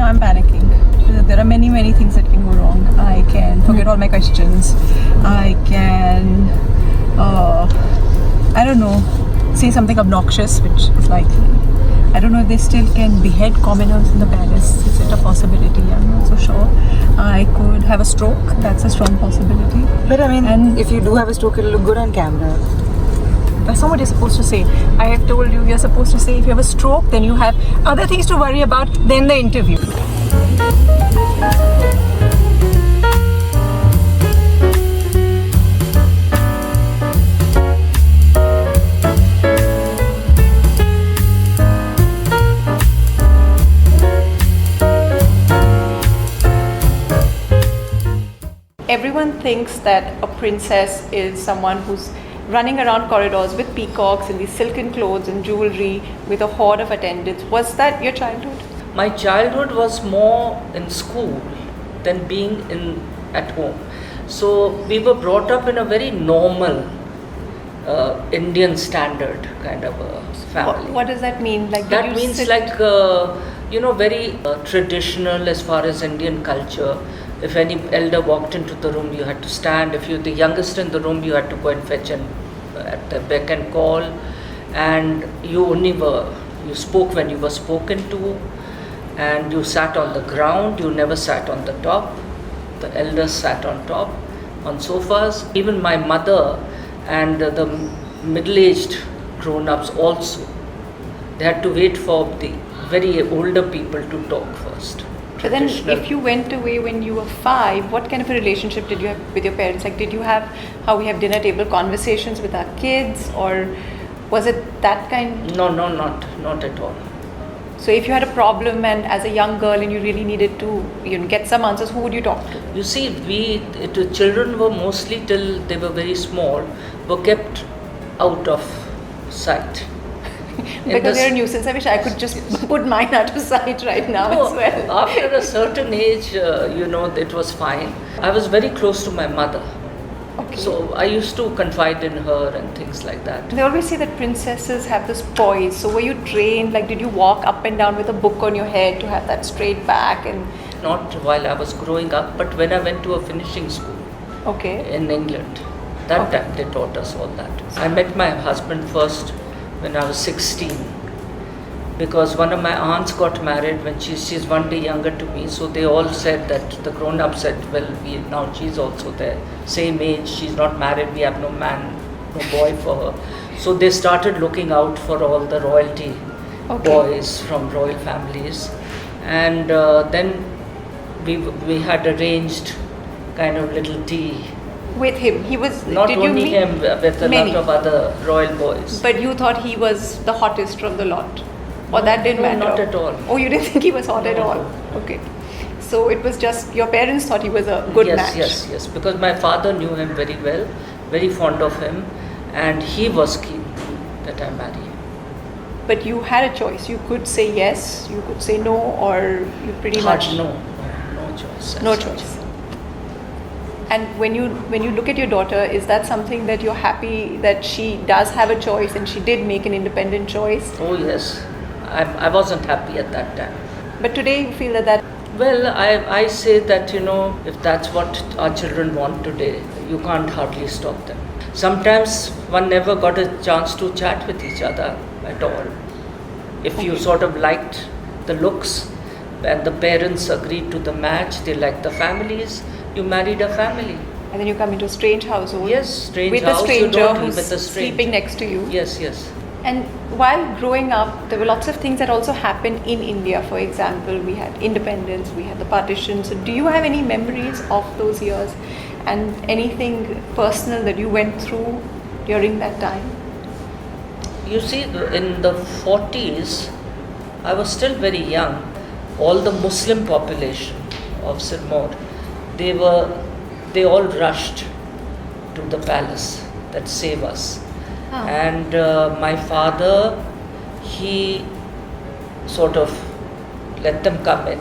now I'm panicking. There are many things that can go wrong. I can forget all my questions. I can, I don't know, say something obnoxious, which is likely. I don't know if they still can behead commoners in the palace. Is it a possibility? I'm not so sure. I could have a stroke. That's a strong possibility. But I mean, And if you do have a stroke, it'll look good on camera. that's not what you're supposed to say. I have told you, you're supposed to say if you have a stroke, then you have other things to worry about than the interview. Everyone thinks that a princess is someone who's running around corridors with peacocks in these silken clothes and jewelry with a horde of attendants. Was that your childhood? My childhood was more in school than being at home. So we were brought up in a very normal Indian standard kind of a family. What does that mean? Like That means very traditional as far as Indian culture. If any elder walked into the room, you had to stand. If you're the youngest in the room, you had to go and fetch and at the beck and call. And you spoke when you were spoken to, and you sat on the ground. You never sat on the top. The elders sat on top, on sofas. Even my mother and the middle-aged grown-ups also, they had to wait for the very older people to talk first. But then if you went away when you were 5, what kind of a relationship did you have with your parents? Like, did you have how we have dinner table conversations with our kids, or was it that kind? No, not at all. So if you had a problem and as a young girl and you really needed to get some answers, who would you talk to? You see, the children were mostly, till they were very small, were kept out of sight. Because they're a nuisance. I wish I could just put mine out of sight right now as well. After a certain age, it was fine. I was very close to my mother. Okay. So I used to confide in her and things like that. They always say that princesses have this poise. So were you trained? Like, did you walk up and down with a book on your head to have that straight back? And Not while I was growing up, but when I went to a finishing school okay. in England. That time they taught us all that. I met my husband first when I was 16, because one of my aunts got married when she's 1 day younger to me. So they all said that, the grown-up said, well, now she's also there, same age, she's not married, we have no boy for her. So they started looking out for all the royalty boys from royal families. And then we had arranged kind of little tea. With him, he was Not did only you meet him, with a many? lot of other royal boys. But you thought he was the hottest from the lot, or that didn't matter? Not at all. Oh, you didn't think he was hot at No. all? Okay. So it was just your parents thought he was a good match. Yes. Because my father knew him very well, very fond of him, and he was keen that I marry. But you had a choice. You could say yes, you could say no, or you pretty much No choice. no choice. And when you look at your daughter, is that something that you're happy that she does have a choice and she did make an independent choice? Oh yes, I wasn't happy at that time. But today you feel that Well, I say that, if that's what our children want today, you can't hardly stop them. Sometimes one never got a chance to chat with each other at all. If you sort of liked the looks and the parents agreed to the match, they liked the families, you married a family. and then you come into a strange household. Yes, strange with house, a you stranger don't live who's with a stranger. sleeping next to you. Yes. And while growing up, there were lots of things that also happened in India. For example, we had independence, we had the partition. So do you have any memories of those years and anything personal that you went through during that time? You see, in the 40s, I was still very young. All the Muslim population of Sirmaur, they all rushed to the palace that save us. Ah. And my father, he sort of let them come in.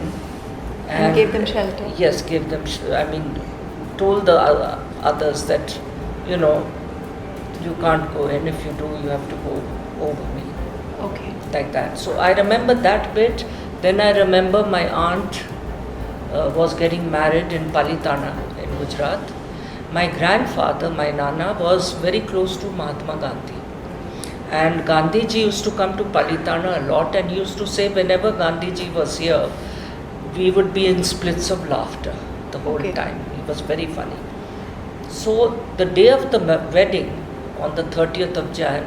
And gave them shelter? Yes, gave them, told the others that, you can't go in. If you do, you have to go over me. Okay. Like that. So I remember that bit, Then I remember my aunt was getting married in Palitana in Gujarat. My grandfather, my Nana, was very close to Mahatma Gandhi. And Gandhiji used to come to Palitana a lot, and he used to say whenever Gandhiji was here, we would be in splits of laughter the whole Okay. time. It was very funny. So the day of the wedding, on the 30th of Jan,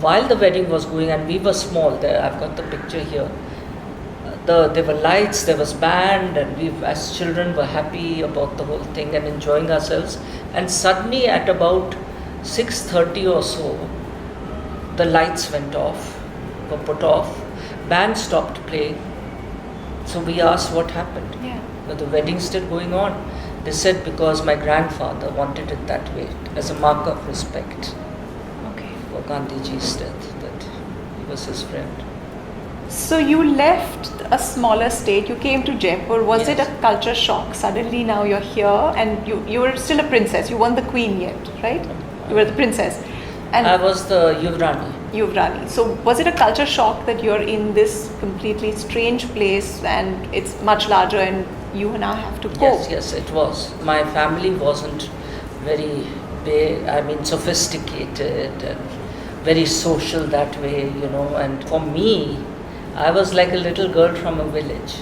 while the wedding was going, and we were small there, I've got the picture here. There were lights, there was band, and we as children were happy about the whole thing and enjoying ourselves. And suddenly at about 6:30 or so, the lights went off, were put off, band stopped playing. So we asked what happened. Yeah. But the wedding's still going on. They said because my grandfather wanted it that way, as a mark of respect Okay. for Gandhiji's death, that he was his friend. So you left a smaller state, you came to Jaipur. Was it a Yes. culture shock? Suddenly now you're here and you were still a princess. You weren't the queen yet, right? You were the princess. And I was the Yuvrani. Yuvrani. So was it a culture shock that you're in this completely strange place and it's much larger and you now have to cope? Yes, it was. My family wasn't very big, sophisticated and very social that way, and for me, I was like a little girl from a village.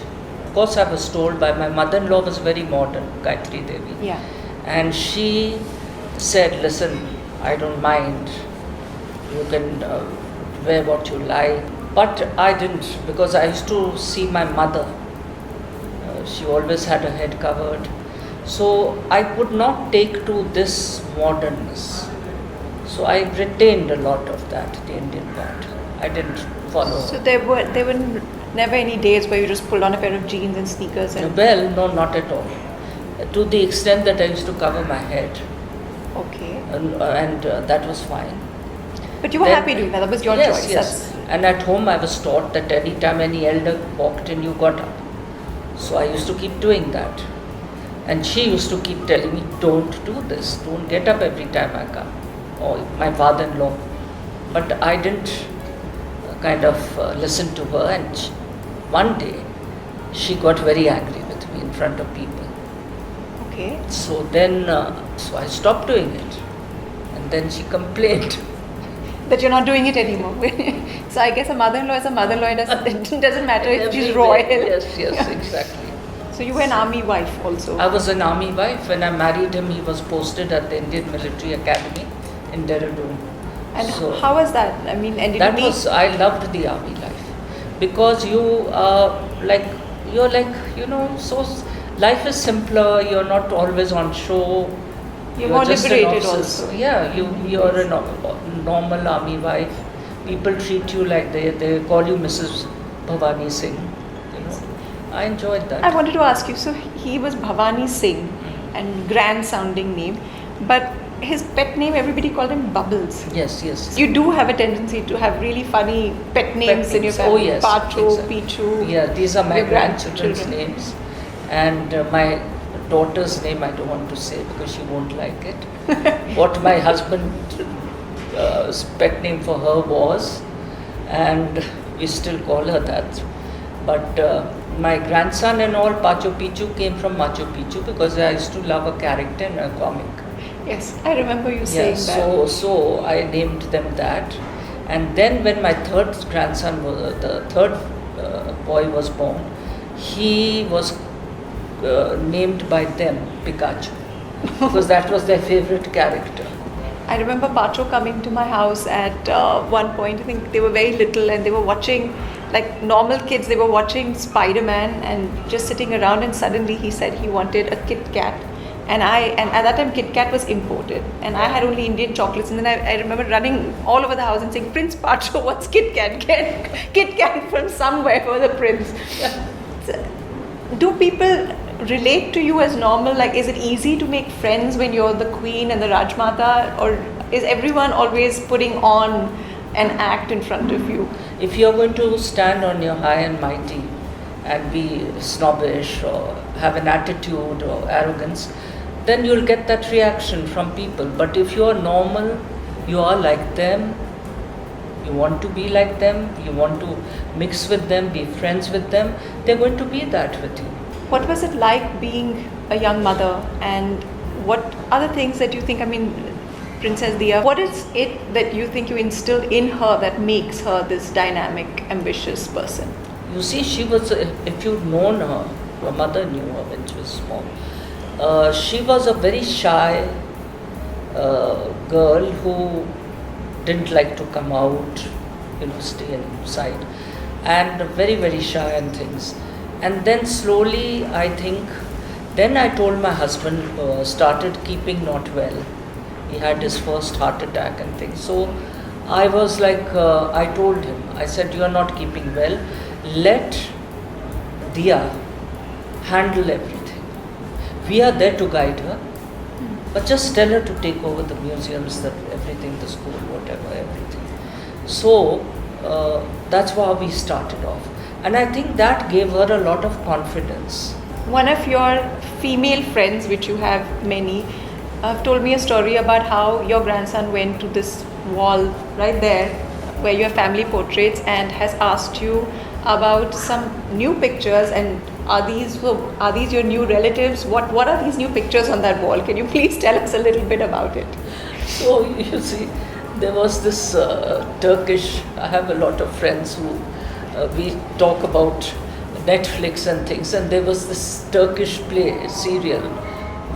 Of course, I was told by my mother-in-law was very modern, Gayatri Devi. Yeah. And she said, listen, I don't mind, you can wear what you like. But I didn't, because I used to see my mother. She always had her head covered. So I could not take to this modernness. So I retained a lot of that, the Indian part. I didn't follow. So there were never any days where you just pulled on a pair of jeans and sneakers and Well, no, not at all. To the extent that I used to cover my head, okay. and that was fine. But you were Then- happy doing that. That was your yes, choice. Yes. And at home, I was taught that any time any elder walked in, you got up. So I used to keep doing that. And she used to keep telling me, don't do this, don't get up every time I come. Or my father-in-law. But I didn't listen to her, and one day she got very angry with me in front of people. Okay. So then, so I stopped doing it. And then she complained. That you're not doing it anymore. So I guess a mother-in-law is a mother-in-law. It doesn't matter if she's Everywhere. royal. Yes, Yeah. exactly. So you were an army wife also. I was an army wife. When I married him, he was posted at the Indian Military Academy in Dehradun. And So how was that? I mean, and did that you meet? was, I loved the army life, because so life is simpler. You're not always on show. You're more just an liberated officer. also. Yeah, you're a normal army wife. People treat you like they call you Mrs. Bhavani Singh. I enjoyed that. I wanted to ask you. So he was Bhavani Singh, and grand sounding name, but his pet name everybody called him Bubbles. Yes. You do have a tendency to have really funny pet names in your names. family. Oh, yes, Pacho, exactly. Pichu. Yeah, these are my your grandchildren's grandchildren. names, and my daughter's name I don't want to say because she won't like it. What my husband's pet name for her was, and we still call her that. But my grandson and all, Pacho Pichu, came from Machu Picchu because I used to love a character in a comic. Yes, I remember you saying that. So I named them that. And then when my third grandson, the third boy was born, he was named by them Pikachu, because that was their favorite character. I remember Pacho coming to my house at one point. I think they were very little and they were watching, like normal kids, they were watching Spider-Man and just sitting around, and suddenly he said he wanted a Kit Kat. And at that time Kit Kat was imported and I had only Indian chocolates, and then I remember running all over the house and saying, Prince Pacho, what's Kit Kat? Get Kit Kat from somewhere for the prince. Do people relate to you as normal? Like, is it easy to make friends when you're the queen and the Rajmata, or is everyone always putting on an act in front of you? If you're going to stand on your high and mighty and be snobbish or have an attitude or arrogance, then you'll get that reaction from people. But if you're normal, you are like them, you want to be like them, you want to mix with them, be friends with them, they're going to be that with you. What was it like being a young mother, and what are the things that you think, I mean, Princess Dia, what is it that you think you instilled in her that makes her this dynamic, ambitious person? You see, she was, if you'd known her, her mother knew her when she was small. She was a very shy girl who didn't like to come out, stay inside, and very, very shy and things. And then slowly, I think, then I told my husband, started keeping not well. He had his first heart attack and things. So I was like, I told him, I said, you are not keeping well. Let Dia handle everything. We are there to guide her, but just tell her to take over the museums, everything, the school, whatever, everything. So that's how we started off. And I think that gave her a lot of confidence. One of your female friends, which you have many, told me a story about how your grandson went to this wall right there where you have family portraits and has asked you about some new pictures, and are these your new relatives? What are these new pictures on that wall? Can you please tell us a little bit about it? So you see, there was this Turkish, I have a lot of friends who we talk about Netflix and things, and there was this Turkish serial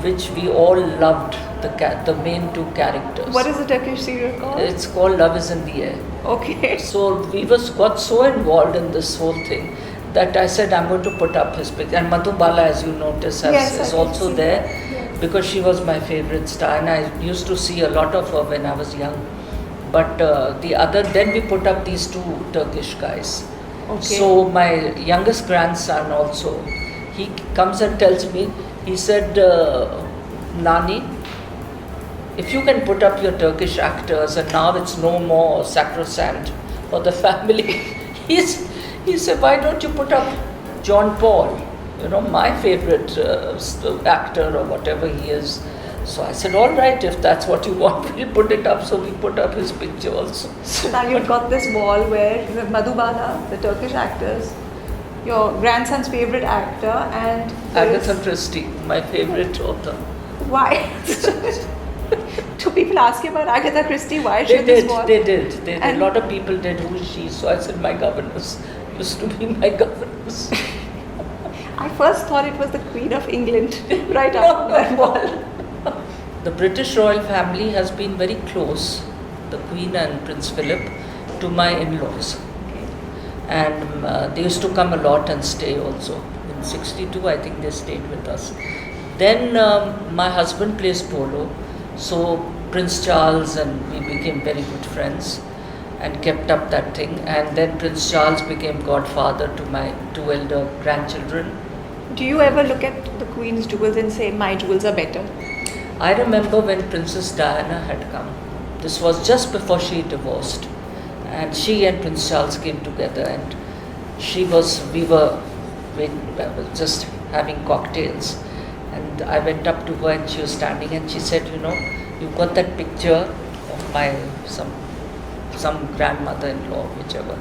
which we all loved, the main two characters. What is the Turkish serial called? It's called Love is in the Air. Okay. So we got so involved in this whole thing that I said I'm going to put up his picture. And Madhubala, as you notice, is also there because she was my favorite star, and I used to see a lot of her when I was young. But then we put up these two Turkish guys. Okay. So my youngest grandson also, he comes and tells me, he said, Nani, if you can put up your Turkish actors and now it's no more sacrosanct for the family, he said, why don't you put up John Paul, my favorite actor or whatever he is. So I said, all right, if that's what you want, we'll put it up. So we put up his picture also. So now you've got this wall where you have Madhubala, the Turkish actors, your grandson's favorite actor, and Agatha Christie, my favorite author. Why? Do people ask you about Agatha Christie? Why is she on this wall? They did. A lot of people did. Who is she? So I said, my governess. Used to be my governess. I first thought it was the Queen of England right up on that wall. The British royal family has been very close, the Queen and Prince Philip, to my in-laws. Okay. And they used to come a lot and stay also. In 62, I think they stayed with us. Then my husband plays polo, so Prince Charles and we became very good friends and kept up that thing. And then Prince Charles became godfather to my two elder grandchildren. Do you ever look at the Queen's jewels and say, my jewels are better? I remember when Princess Diana had come. This was just before she divorced. And she and Prince Charles came together, and we were just having cocktails. And I went up to her and she was standing and she said, you've got that picture of my, some grandmother-in-law, whichever.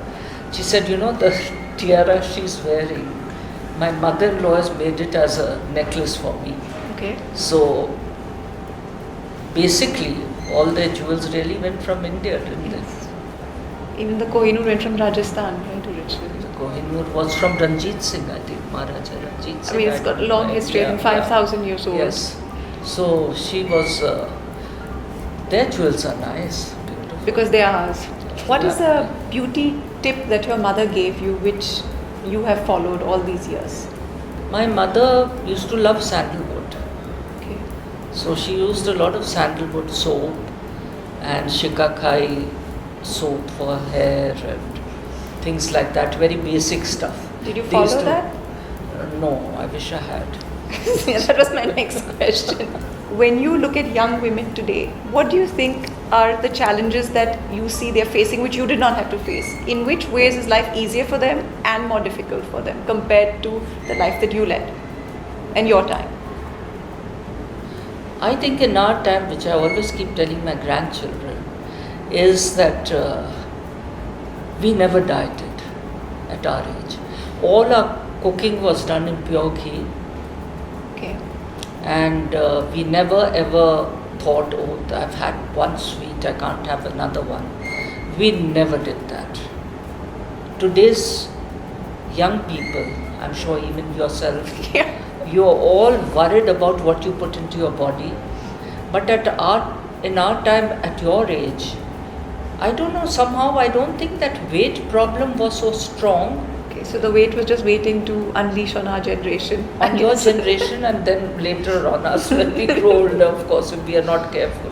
She said, the tiara she's wearing, my mother-in-law has made it as a necklace for me. Okay. So basically, all their jewels really went from India, didn't they? Even the Kohinoor went from Rajasthan, right, originally. The Kohinoor was from Ranjit Singh, I think, Maharaja Ranjit Singh. I mean, it's got a long history, I think 5,000 years old. Yes. So she was, their jewels are nice, beautiful. Because they are ours. What is the beauty tip that your mother gave you, which you have followed all these years? My mother used to love sandalwood. Okay. So she used a lot of sandalwood soap and shikakai soap for hair and things like that, very basic stuff. Did you follow that? No, I wish I had. Yeah, that was my next question. When you look at young women today, what do you think are the challenges that you see they're facing which you did not have to face? In which ways is life easier for them and more difficult for them compared to the life that you led and your time? I think in our time, which I always keep telling my grandchildren, is that We never dieted at our age. All our cooking was done in pure ghee, Okay. and we never ever thought, oh, I've had one sweet, I can't have another one. We never did that. Today's young people, I'm sure even yourself, Yeah. you're all worried about what you put into your body. But in our time, at your age, I don't know, somehow I don't think that weight problem was so strong Okay. So the weight was just waiting to unleash on our generation. on your generation, and then later on us when we grow older, of course, if we are not careful.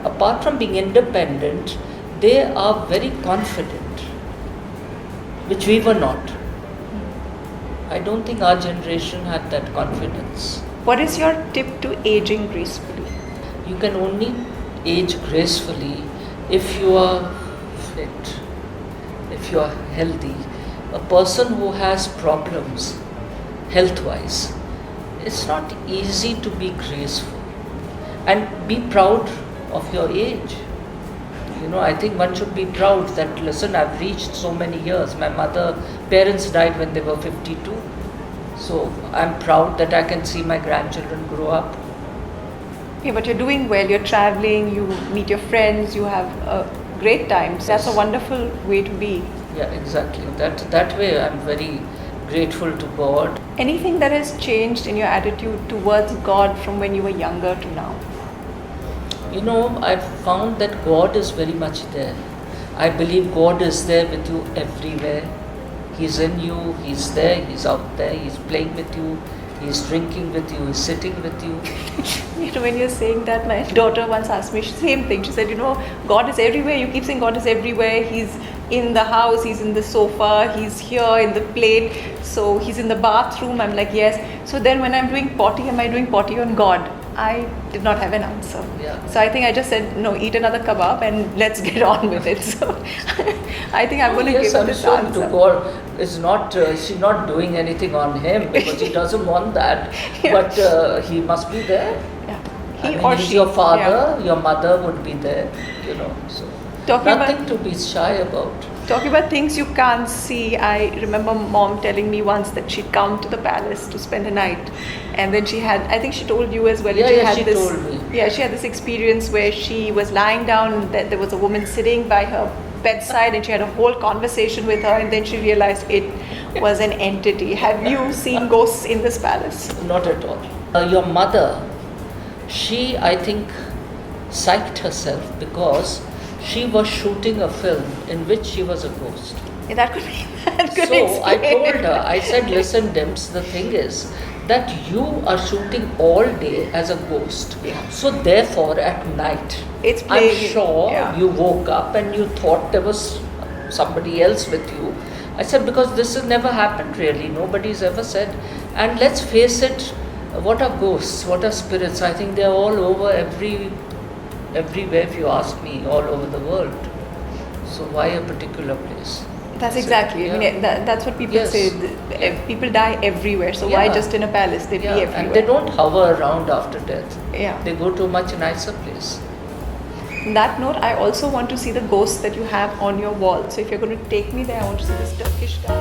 Apart from being independent, they are very confident, which we were not. I don't think our generation had that confidence. What is your tip to aging gracefully? You can only age gracefully if you are fit, if you are healthy. A person who has problems health-wise, it's not easy to be graceful. And be proud of your age. You know, I think one should be proud that, listen, I've reached so many years. My parents died when they were 52. So I'm proud that I can see my grandchildren grow up. Yeah, but you're doing well. You're traveling, you meet your friends, you have a great time. So that's a Yes. wonderful way to be. Yeah, exactly. That way I'm very grateful to God. Anything that has changed in your attitude towards God from when you were younger to now? You know, I've found that God is very much there. I believe God is there with you everywhere. He's in you, He's there, He's out there, He's playing with you, He's drinking with you, He's sitting with you. You know, when you're saying that, my daughter once asked me same thing. She said, you know, God is everywhere. You keep saying God is everywhere. He's in the house, He's in the sofa, He's here in the plate. So He's in the bathroom. I'm like, yes. So then when I'm doing potty, am I doing potty on God? I did not have an answer. Yeah. So I think I just said, no, eat another kebab and let's get on with it. So I think I'm going to Yes, give her I'm this sure answer. to God is not, she's not doing anything on Him because He doesn't want that. Yeah. But He must be there. Yeah. I He mean, or he's she. your father, Yeah. your mother would be there, you know. So Talking nothing about- to be shy about. Talking about things you can't see, I remember mom telling me once that she'd come to the palace to spend a night, and then she had, I think she told you as well. Yeah, she she told me. Yeah, she had this experience where she was lying down, that there was a woman sitting by her bedside, and she had a whole conversation with her, and then she realized it was an entity. Have you seen ghosts in this palace? Not at all. Your mother, she, I think, psyched herself because she was shooting a film in which she was a ghost. Yeah, that could be. That could So I explain. told her, I said, listen, Dims, the thing is that you are shooting all day as a ghost. Yeah. So therefore, at night, It's I'm playing. sure Yeah. you woke up and you thought there was somebody else with you. I said, because this has never happened really. Nobody's ever said. And let's face it, what are ghosts? What are spirits? I think they're all over everywhere, if you ask me, all over the world. So why a particular place? That's So, exactly. I yeah. mean, that's what people Yes. say. People die everywhere. So why Yeah. just in a palace? They Yeah, be everywhere. and they don't hover around after death. Yeah. They go to a much nicer place. On that note, I also want to see the ghosts that you have on your wall. So if you're going to take me there, I want to see this Turkish guy.